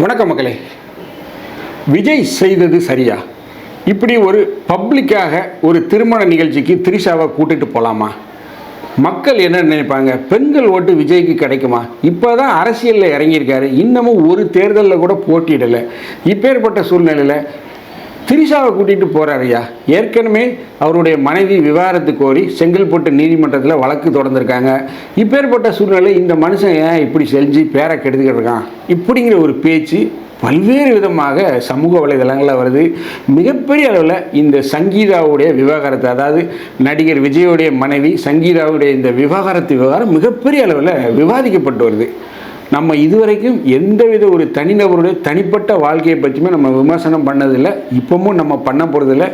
வணக்கம் மக்களே. விஜய் செய்தது சரியா? இப்படி ஒரு பப்ளிக்காக ஒரு திருமண நிகழ்ச்சிக்கு திரிஷாவை கூட்டிட்டு போகலாமா? மக்கள் என்ன நினைப்பாங்க? பெண்கள் ஓட்டு விஜய்க்கு கிடைக்குமா? இப்போ தான் அரசியலில் இறங்கியிருக்காரு, இன்னமும் ஒரு தேர்தலில் கூட போட்டியிடலை. இப்பேற்பட்ட சூழ்நிலையில் திரிஷாவை கூட்டிகிட்டு போகிறாருயா. ஏற்கனவே அவருடைய மனைவி விவாகரத்து கோரி செங்கல்பட்டு நீதிமன்றத்தில் வழக்கு தொடர்ந்துருக்காங்க. இப்பேற்பட்ட சூழ்நிலை இந்த மனுஷன் ஏன் இப்படி செஞ்சு பேரை கெடுத்துக்கிட்டு இருக்கான் இப்படிங்கிற ஒரு பேச்சு பல்வேறு விதமாக சமூக வலைதளங்களில் வருது. மிகப்பெரிய அளவில் இந்த சங்கீதாவுடைய விவாகரத்து, அதாவது நடிகர் விஜயோடைய மனைவி சங்கீதாவுடைய இந்த விவாகரத்து விவகாரம் மிகப்பெரிய அளவில் விவாதிக்கப்பட்டு வருது. நம்ம இதுவரைக்கும் எந்தவித ஒரு தனிநபருடைய தனிப்பட்ட வாழ்க்கையை பற்றியுமே நம்ம விமர்சனம் பண்ணதில்லை, இப்பவும் நம்ம பண்ண போகிறதில்லை.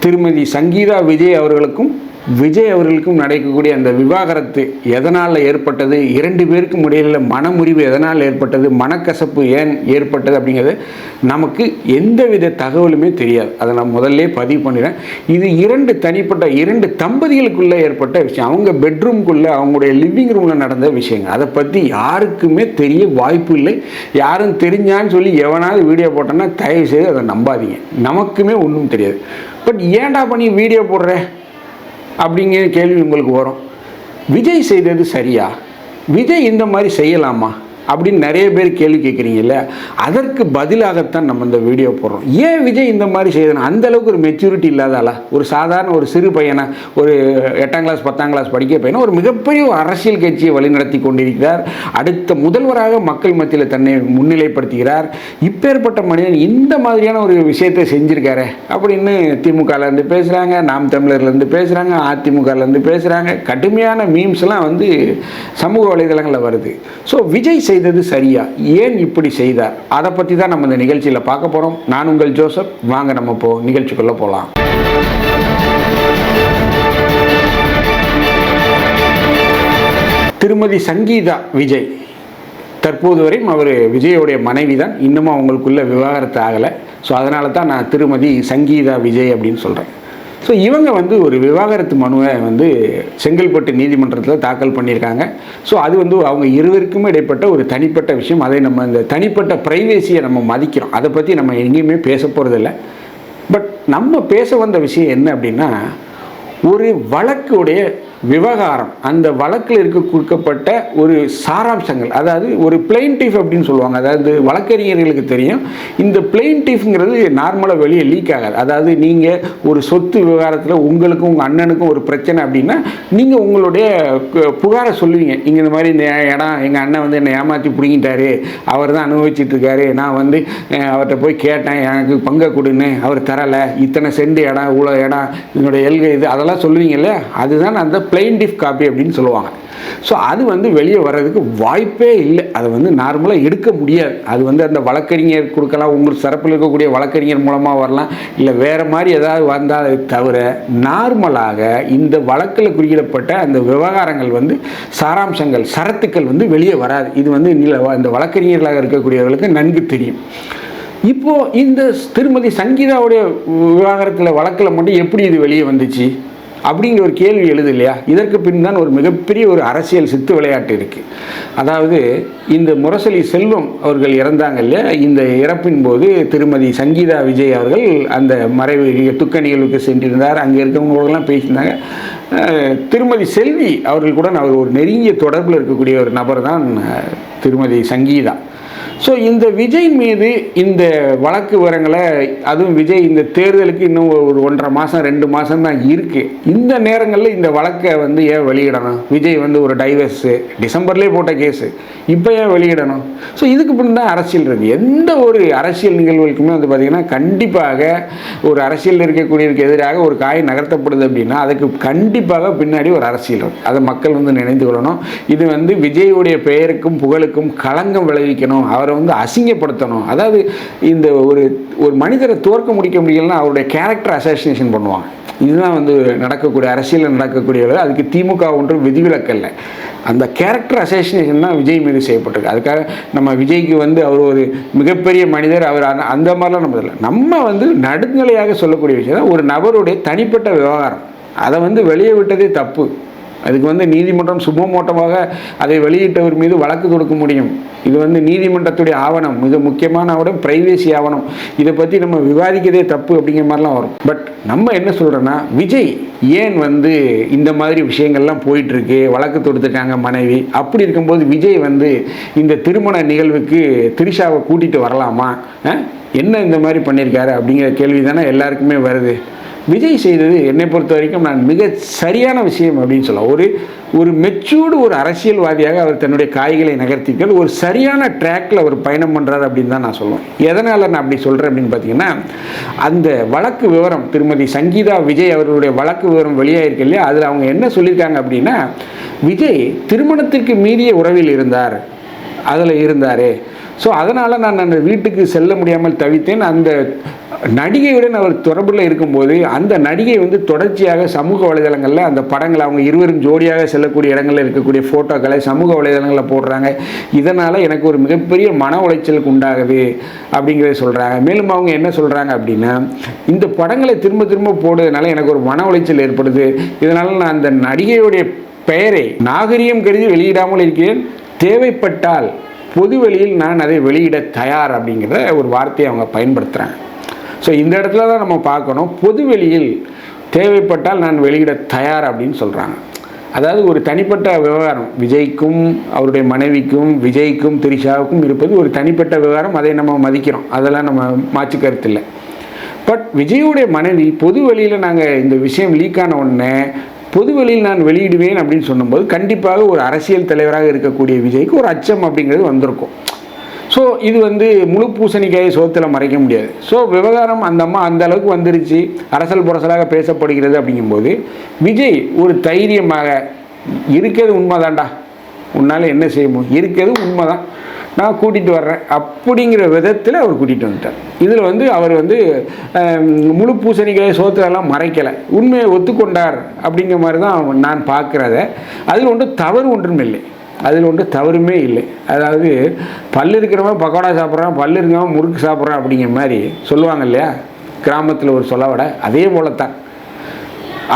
திருமதி சங்கீதா விஜய் அவர்களுக்கும் நடக்கக்கூடிய அந்த விவாகரத்து எதனால் ஏற்பட்டது, இரண்டு பேருக்கும் இடையில் மனமுறிவு எதனால் ஏற்பட்டது, மனக்கசப்பு ஏன் ஏற்பட்டது அப்படிங்கிறது நமக்கு எந்தவித தகவலுமே தெரியாது. அதை நான் முதல்ல பதிவு பண்ணிடுறேன். இது இரண்டு தம்பதிகளுக்குள்ளே ஏற்பட்ட விஷயம். அவங்க பெட்ரூம்குள்ளே, அவங்களுடைய லிவிங் ரூமில் நடந்த விஷயங்கள். அதை பற்றி யாருக்குமே தெரிய வாய்ப்பு இல்லை. யாரும் தெரிஞ்சான்னு சொல்லி எவனாவது வீடியோ போட்டோன்னா தயவு செய்து அதை நம்பாதீங்க. நமக்குமே ஒன்றும் தெரியாது. பட் ஏன்டா பண்ணி வீடியோ போடுற அப்படிங்கிற கேள்வி உங்களுக்கு வரும். விஜய் செய்தது சரியா? விஜய் இந்த மாதிரி செய்யலாமா அப்படின்னு நிறைய பேர் கேள்வி கேட்குறீங்கல்ல, அதற்கு பதிலாகத்தான் நம்ம இந்த வீடியோ போடுறோம். ஏன் விஜய் இந்த மாதிரி செய்யணும்? அந்தளவுக்கு ஒரு மெச்சூரிட்டி இல்லாதால, ஒரு சாதாரண ஒரு சிறு பையனை, ஒரு 8ஆம் கிளாஸ் 10ஆம் கிளாஸ் படிக்க பையனை ஒரு மிகப்பெரிய அரசியல் கட்சியை வழிநடத்தி கொண்டிருக்கிறார். அடுத்த முதல்வராக மக்கள் மத்தியில் தன்னை முன்னிலைப்படுத்துகிறார். இப்பேற்பட்ட மனிதன் இந்த மாதிரியான ஒரு விஷயத்தை செஞ்சுருக்காரு அப்படின்னு திமுகலேருந்து பேசுகிறாங்க, நாம் தமிழர்லேருந்து பேசுகிறாங்க, அதிமுகலேருந்து பேசுகிறாங்க. கடுமையான மீம்ஸ்லாம் வந்து சமூக வலைதளங்களில் வருது. ஸோ விஜய் செய்தது சரியா? ஏன் இப்படி செய்தார்? அதை பற்றி தான் நம்ம இந்த நிகழ்ச்சியில் பார்க்க போகிறோம். நான் உங்கள் ஜோசப். வாங்க நம்ம இப்போ நிகழ்ச்சிக்குள்ளே போகலாம். திருமதி சங்கீதா விஜய் தற்போது வரையும் அவர் விஜயோடைய மனைவி தான். இன்னமும் அவங்களுக்குள்ள விவாகரத்து ஆகலை. ஸோ அதனால தான் நான் திருமதி சங்கீதா விஜய் அப்படின்னு சொல்கிறேன். ஸோ இவங்க வந்து ஒரு விவாகரத்து மனுவை வந்து செங்கல்பட்டு நீதிமன்றத்தில் தாக்கல் பண்ணியிருக்காங்க. ஸோ அது வந்து அவங்க இருவருக்குமே இடைப்பட்ட ஒரு தனிப்பட்ட விஷயம். அதை நம்ம இந்த தனிப்பட்ட ப்ரைவேசியை நம்ம மதிக்கிறோம். அதை பற்றி நம்ம எங்கேயுமே பேச போகிறதில்ல. பட் நம்ம பேச வந்த விஷயம் என்ன அப்படின்னா, ஒரு வழக்குடைய விவகாரம், அந்த வழக்கில் கொடுக்கப்பட்ட ஒரு சாராம்சங்கள், அதாவது ஒரு பிளெயின்டிஃப் அப்படின்னு சொல்லுவாங்க. அதாவது வழக்கறிஞர்களுக்கு தெரியும், இந்த பிளெயின்டிஃப்ங்கிறது நார்மலாக வெளியே லீக் ஆகாது. அதாவது நீங்கள் ஒரு சொத்து விவகாரத்தில் உங்களுக்கும் உங்கள் அண்ணனுக்கும் ஒரு பிரச்சனை அப்படின்னா நீங்கள் உங்களுடைய புகாரை சொல்லுவீங்க. இங்கே இந்த மாதிரி இந்த இடம் எங்கள் அண்ணன் வந்து என்னை ஏமாற்றி பிடிங்கிட்டாரு, அவர் தான் அனுபவிச்சிட்ருக்காரு, நான் வந்து அவர்கிட்ட போய் கேட்டேன் எனக்கு பங்கை கொடுன்னு, அவர் தரலை, இத்தனை சென்ட் இடம், இவ்வளோ இடம், என்னுடைய எல்கை இது, அதெல்லாம் சொல்லுவீங்கல்ல, அதுதான் அந்த பிளெயின்டிஃப் காப்பி அப்படின்னு சொல்லுவாங்க. ஸோ அது வந்து வெளியே வர்றதுக்கு வாய்ப்பே இல்லை. அதை வந்து நார்மலாக எடுக்க முடியாது. அது வந்து அந்த வழக்கறிஞர் கொடுக்கலாம், உங்களுக்கு சிறப்பில் இருக்கக்கூடிய வழக்கறிஞர் மூலமாக வரலாம், இல்லை வேறு மாதிரி ஏதாவது வந்தால் தவிர நார்மலாக இந்த வழக்கில் குறிப்பிடப்பட்ட அந்த விவகாரங்கள் வந்து சாராம்சங்கள், சரத்துக்கள் வந்து வெளியே வராது. இது வந்து இந்த வழக்கறிஞர்களாக இருக்கக்கூடியவர்களுக்கு நன்கு தெரியும். இப்போது இந்த திருமதி சங்கீதாவுடைய விவகாரத்தில் வழக்கில் மட்டும் எப்படி இது வெளியே வந்துச்சு அப்படிங்கிற ஒரு கேள்வி எழுது இல்லையா? இதற்கு பின் தான் ஒரு மிகப்பெரிய ஒரு அரசியல் சித்து விளையாட்டு இருக்குது. அதாவது இந்த முரசொலி செல்வம் அவர்கள் இறந்தாங்க இல்லையா? இந்த இறப்பின் போது திருமதி சங்கீதா விஜய் அவர்கள் அந்த மறைவு துக்க நிகழ்வுக்கு சென்றிருந்தார். அங்கே இருக்கவங்களெல்லாம் பேசியிருந்தாங்க. திருமதி செல்வி அவர்கள் கூட அவர் ஒரு நெருங்கிய தொடர்பில் இருக்கக்கூடிய ஒரு நபர் தான் திருமதி சங்கீதா. ஸோ இந்த விஜய் மீது இந்த வழக்கு விவரங்களை, அதுவும் விஜய் இந்த தேர்தலுக்கு இன்னும் ஒரு 1.5 மாதம் 2 மாதம் தான் இருக்குது. இந்த நேரங்களில் இந்த வழக்கை வந்து ஏன் வெளியிடணும்? விஜய் வந்து ஒரு டைவர்ஸு டிசம்பர்லேயே போட்ட கேஸு, இப்போ ஏன் வெளியிடணும்? ஸோ இதுக்கு பின் தான் அரசியல் இருக்குது. எந்த ஒரு அரசியல் நிகழ்வுகளுக்குமே வந்து பார்த்திங்கன்னா கண்டிப்பாக ஒரு அரசியல் இருக்கக்கூடியதுக்கு எதிராக ஒரு காய் நகர்த்தப்படுது அப்படின்னா அதுக்கு கண்டிப்பாக பின்னாடி ஒரு அரசியல் இருக்குது. அதை மக்கள் வந்து நினைந்து கொள்ளணும். இது வந்து விஜயுடைய பெயருக்கும் புகழுக்கும் களங்கம் விளைவிக்கணும், அவரை வந்து அசிங்கப்படுத்தணும். அதாவது இந்த ஒரு மனிதரை தோற்க முடியலன்னா அவருடைய கேரக்டர் அசாசினேஷன் பண்ணுவாங்க. இதுதான் வந்து நடக்கக்கூடிய அரசியலில் நடக்கக்கூடிய. அதுக்கு திமுக ஒன்றும் விதிவிலக்கல்ல. அந்த கேரக்டர் அசாசினேஷன் தான் விஜய் மீது செய்யப்பட்டிருக்கு. அதுக்காக நம்ம விஜய்க்கு வந்து அவர் ஒரு மிகப்பெரிய மனிதர், அவர் அந்த மாதிரிலாம் நம்ம இல்லை. நம்ம வந்து நடுநிலையாக சொல்லக்கூடிய விஷயம் தான் ஒரு நபருடைய தனிப்பட்ட விவகாரம். அதை வந்து வெளியே விட்டதே தப்பு. அதுக்கு வந்து நீதிமன்றம் சுமமோட்டமாக அதை வெளியிட்டவர் மீது வழக்கு தொடுக்க முடியும். இது வந்து நீதிமன்றத்துடைய ஆவணம், மிக முக்கியமான ஆவணம், பிரைவேசி ஆவணம். இதை பற்றி நம்ம விவாதிக்கிறதே தப்பு அப்படிங்கிற மாதிரிலாம் வரும். பட் நம்ம என்ன சொல்கிறோன்னா, விஜய் ஏன் வந்து இந்த மாதிரி விஷயங்கள்லாம் போயிட்டுருக்கு, வழக்கு தொடுத்துருக்காங்க மனைவி. அப்படி இருக்கும்போது விஜய் வந்து இந்த திருமண நிகழ்வுக்கு திரிஷாவை கூட்டிகிட்டு வரலாமா, என்ன இந்த மாதிரி பண்ணியிருக்காரு அப்படிங்கிற கேள்வி தானே எல்லாருக்குமே வருது. விஜய் செய்தது என்னை பொறுத்த வரைக்கும் நான் மிக சரியான விஷயம் அப்படின்னு சொல்லலாம். ஒரு மெச்சூர்டு ஒரு அரசியல்வாதியாக அவர் தன்னுடைய காய்களை நகர்த்திக்கள் ஒரு சரியான ட்ராக்கில் அவர் பயணம் பண்ணுறாரு அப்படின்னு தான் நான் சொல்லுவேன். எதனால் நான் அப்படி சொல்கிறேன் அப்படின்னு பார்த்தீங்கன்னா, அந்த வழக்கு விவரம் திருமதி சங்கீதா விஜய் அவர்களுடைய வழக்கு விவரம் வெளியாகிருக்கு இல்லையா, அதில் அவங்க என்ன சொல்லியிருக்காங்க அப்படின்னா, விஜய் திருமணத்திற்கு மீறிய உறவில் இருந்தார், அதில் இருந்தார். ஸோ அதனால் நான் அந்த வீட்டுக்கு செல்ல முடியாமல் தவித்தேன். அந்த நடிகையுடன் அவர் தொடர்பில் இருக்கும்போது அந்த நடிகை வந்து தொடர்ச்சியாக சமூக வலைதளங்களில் அந்த படங்களை, அவங்க இருவரும் ஜோடியாக செல்லக்கூடிய இடங்களில் இருக்கக்கூடிய ஃபோட்டோக்களை சமூக வலைதளங்களில் போடுறாங்க. இதனால் எனக்கு ஒரு மிகப்பெரிய மன உளைச்சலுக்கு உண்டாகுது அப்படிங்கிறத சொல்கிறாங்க. மேலும் அவங்க என்ன சொல்கிறாங்க அப்படின்னா, இந்த படங்களை திரும்ப திரும்ப போடுறதுனால எனக்கு ஒரு மன உளைச்சல் ஏற்படுது. இதனால் நான் அந்த நடிகையுடைய பெயரை நாகரிகம் கருதி வெளியிடாமல் இருக்கிறேன். தேவைப்பட்டால் பொதுவெளியில் நான் அதை வெளியிட தயார் அப்படிங்கிற ஒரு வார்த்தையை அவங்க பயன்படுத்துகிறாங்க. ஸோ இந்த இடத்துல தான் நம்ம பார்க்கணும், பொதுவெளியில் தேவைப்பட்டால் நான் வெளியிட தயார் அப்படின்னு சொல்கிறாங்க. அதாவது ஒரு தனிப்பட்ட விவகாரம், விஜய்க்கும் அவருடைய மனைவிக்கும் விஜய்க்கும் திரிஷாவுக்கும் இருப்பது ஒரு தனிப்பட்ட விவகாரம். அதை நம்ம மதிக்கிறோம், அதெல்லாம் நம்ம மாற்று கருத்து இல்லை. பட் விஜயுடைய மனைவி பொது வெளியில் நாங்கள் இந்த விஷயம் லீக் ஆன உடனே பொதுவெளியில் நான் வெளியிடுவேன் அப்படின்னு சொன்னும்போது கண்டிப்பாக ஒரு அரசியல் தலைவராக இருக்கக்கூடிய விஜய்க்கு ஒரு அச்சம் அப்படிங்கிறது வந்திருக்கும். ஸோ இது வந்து முழு பூசணிக்காயை சோத்தில் மறைக்க முடியாது. ஸோ விவகாரம் அந்த அம்மா அந்த அளவுக்கு வந்துருச்சு, அரசல் புரசலாக பேசப்படுகிறது. அப்படிங்கும்போது விஜய் ஒரு தைரியமாக, இருக்கிறது உண்மைதான்டா, உன்னால் என்ன செய்யணும், இருக்கிறது உண்மைதான், நான் கூட்டிகிட்டு வர்றேன் அப்படிங்கிற விதத்தில் அவர் கூட்டிகிட்டு வந்துட்டார். இதில் வந்து அவர் வந்து முழு பூசணிக்காயை சோத்திலெல்லாம் மறைக்கலை, உண்மையை ஒத்துக்கொண்டார் அப்படிங்கிற மாதிரி தான் நான் பார்க்குறத. அதில் ஒன்றும் தவறு ஒன்றும் இல்லை, அதில் ஒன்றும் தவறுமே இல்லை. அதாவது பல்லு இருக்கிறவன் பக்கோடா சாப்பிட்றான், பல்லு இருக்கிறவன் முறுக்கு சாப்பிட்றான் அப்படிங்கிற மாதிரி சொல்லுவாங்க இல்லையா கிராமத்தில் ஒரு சொல்லவிட, அதே போலத்தான்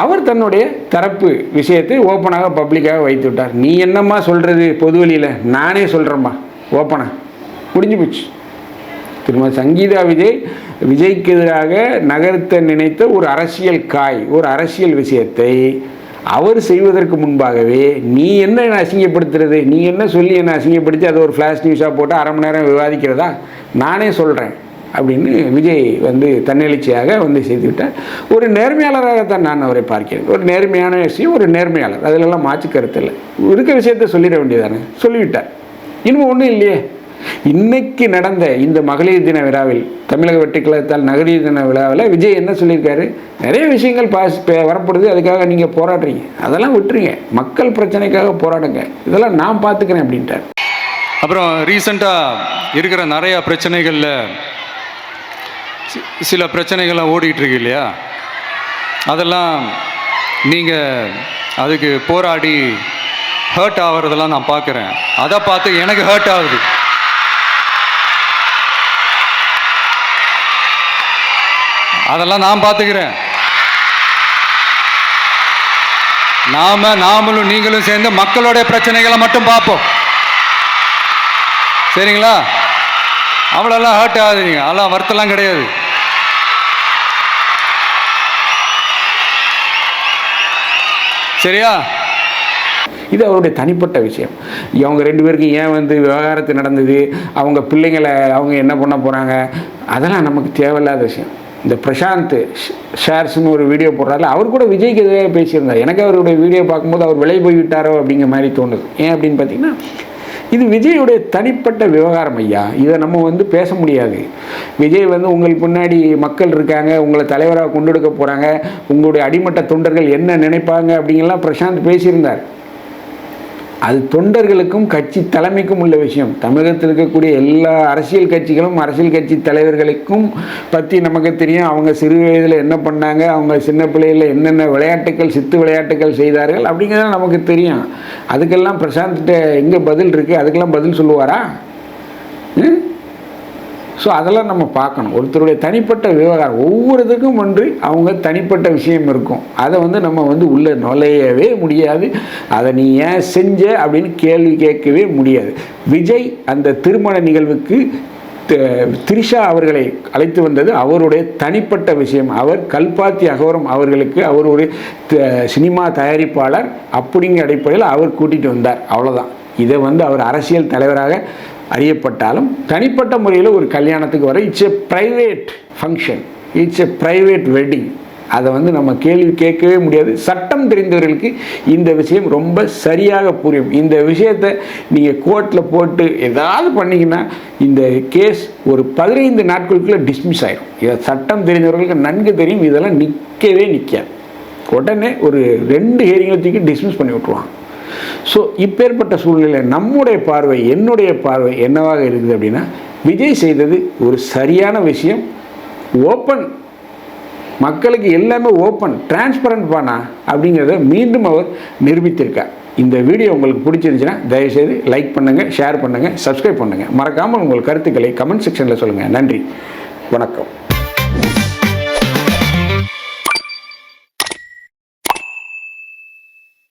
அவர் தன்னுடைய தரப்பு விஷயத்தை ஓப்பனாக பப்ளிக்காக வைத்து விட்டார். நீ என்னம்மா சொல்கிறது பொதுவெளியில், நானே சொல்கிறேம்மா ஓப்பனா, முடிஞ்சு போச்சு. திருமதி சங்கீதா விஜய்க்கு எதிராக நகர்த்த நினைத்த ஒரு அரசியல் காய், ஒரு அரசியல் விஷயத்தை அவர் செய்வதற்கு முன்பாகவே நீ என்ன அசிங்கப்படுத்துறது, நீ என்ன சொல்லி என்ன அசிங்கப்படுத்தி அதை ஒரு ஃப்ளாஷ் நியூஸாக போட்டு அரை மணி நேரம் விவாதிக்கிறதா, நானே சொல்கிறேன் அப்படின்னு விஜய் வந்து தன்னெழுச்சியாக வந்து செய்துவிட்டார். ஒரு நேர்மையாளராகத்தான் நான் அவரை பார்க்கிறேன். ஒரு நேர்மையான விஷயம், ஒரு நேர்மையாளர், அதிலெல்லாம் மாற்று கருத்து இல்லை. இருக்க விஷயத்தை சொல்லிட வேண்டியதானே, சொல்லிவிட்டார். இன்னும் ஒன்றும் இல்லையே. இன்னைக்கு நடந்த இந்த மகளிர் தின விழாவில், தமிழக வெற்றிக்கழகத்தால் மகளிர் தின விழாவில் விஜய் என்ன சொல்லியிருக்காரு, நிறைய விஷயங்கள் வரப்படுது, அதுக்காக நீங்கள் போராடுறீங்க, அதெல்லாம் விட்டுருங்க, மக்கள் பிரச்சனைக்காக போராடுங்க, இதெல்லாம் நான் பார்த்துக்கிறேன் அப்படின்ட்டார். அப்புறம் ரீசெண்டாக இருக்கிற நிறையா பிரச்சனைகளில் சில பிரச்சனைகள்லாம் ஓடிட்டு இருக்கு இல்லையா, அதெல்லாம் நீங்கள் அதுக்கு போராடி ஹர்ட் ஆகிறதெல்லாம் நான் பார்க்குறேன். அதை பார்த்து எனக்கு ஹர்ட் ஆகுது. அதெல்லாம் நான் பார்த்துக்கிறேன். நாமளும் நீங்களும் சேர்ந்து மக்களுடைய பிரச்சனைகளை மட்டும் பார்ப்போம், சரிங்களா? அவ்வளோலாம் ஹர்ட் ஆகுதுங்க, அதெல்லாம் வருத்தலாம் கிடையாது. சரியா? இது அவருடைய தனிப்பட்ட விஷயம். அவங்க ரெண்டு பேருக்கும் ஏன் வந்து விவகாரத்து நடந்தது, அவங்க பிள்ளைங்களை அவங்க என்ன பண்ண போகிறாங்க, அதெல்லாம் நமக்கு தேவையில்லாத விஷயம். இந்த பிரசாந்த் ஷேர்ஸ்னு ஒரு வீடியோ போடுறாரு, அவர் கூட விஜய்க்கு எதிராக பேசியிருந்தார். எனக்கு அவருடைய வீடியோ பார்க்கும்போது அவர் விலை போய்விட்டாரோ அப்படிங்கிற மாதிரி தோணுது. ஏன் அப்படின்னு பார்த்தீங்கன்னா, இது விஜயுடைய தனிப்பட்ட விவகாரம் ஐயா, இதை நம்ம வந்து பேச முடியாது. விஜய் வந்து உங்களுக்கு முன்னாடி மக்கள் இருக்காங்க, உங்களை தலைவராக கொண்டெடுக்க போகிறாங்க, உங்களுடைய அடிமட்ட தொண்டர்கள் என்ன நினைப்பாங்க அப்படிங்கலாம் பிரசாந்த் பேசியிருந்தார். அது தொண்டர்களுக்கும் கட்சி தலைமைக்கும் உள்ள விஷயம். தமிழகத்தில் இருக்கக்கூடிய எல்லா அரசியல் கட்சிகளும் அரசியல் கட்சி தலைவர்களுக்கும் பற்றி நமக்கு தெரியும். அவங்க சிறு வயதில் என்ன பண்ணாங்க, அவங்க சின்ன பிள்ளைகளில் என்னென்ன விளையாட்டுகள், சித்து விளையாட்டுகள் செய்தார்கள் அப்படிங்கிறது நமக்கு தெரியும். அதுக்கெல்லாம் பிரசாந்த்கிட்ட எங்கே பதில் இருக்குது, அதுக்கெல்லாம் பதில் சொல்லுவாரா? ஸோ அதெல்லாம் நம்ம பார்க்கணும். ஒருத்தருடைய தனிப்பட்ட விவகாரம் ஒவ்வொருத்துக்கும் அவங்க தனிப்பட்ட விஷயம் இருக்கும். அதை நம்ம உள்ளே நுழையவே முடியாது. அதை நீ ஏன் செஞ்ச அப்படின்னு கேள்வி கேட்கவே முடியாது. விஜய் அந்த திருமண நிகழ்வுக்கு திரிஷா அவர்களை அழைத்து வந்தது அவருடைய தனிப்பட்ட விஷயம். அவர் கல்பாத்தி அகோரம் அவர்களுக்கு அவர் ஒரு சினிமா தயாரிப்பாளர் அப்படிங்கிற அடிப்படையில் அவர் கூட்டிகிட்டு வந்தார், அவ்வளோதான். இதை அவர் அரசியல் தலைவராக அறியப்பட்டாலும் தனிப்பட்ட முறையில் ஒரு கல்யாணத்துக்கு வர it's a private function, it's a private wedding. அதை நம்ம கேள்வி கேட்கவே முடியாது. சட்டம் தெரிந்தவர்களுக்கு இந்த விஷயம் ரொம்ப சரியாக புரியும். இந்த விஷயத்தை நீங்கள் கோர்ட்டில் போட்டு ஏதாவது பண்ணிங்கன்னா இந்த கேஸ் ஒரு 15 நாட்களுக்குள்ளே டிஸ்மிஸ் ஆகிடும். இதை சட்டம் தெரிந்தவர்களுக்கு நன்கு தெரியும். இதெல்லாம் நிற்கவே நிற்காது. உடனே ஒரு 2 ஹியரிங்கத்துக்கு டிஸ்மிஸ் பண்ணி விட்ருவாங்க. ஸோ இப்பேற்பட்ட சூழ்நிலையில் நம்முடைய பார்வை, என்னுடைய பார்வை என்னவாக இருக்குது அப்படின்னா, விஜய் செய்தது ஒரு சரியான விஷயம். ஓப்பன், மக்களுக்கு எல்லாமே ஓப்பன், டிரான்ஸ்பரண்ட் பானா அப்படிங்கிறத மீண்டும் அவர் நிரூபித்திருக்கார். இந்த வீடியோ உங்களுக்கு பிடிச்சிருந்துச்சுன்னா தயவுசெய்து லைக் பண்ணுங்கள், ஷேர் பண்ணுங்கள், சப்ஸ்கிரைப் பண்ணுங்கள். மறக்காமல் உங்கள் கருத்துக்களை கமெண்ட் செக்ஷனில் சொல்லுங்கள். நன்றி, வணக்கம்.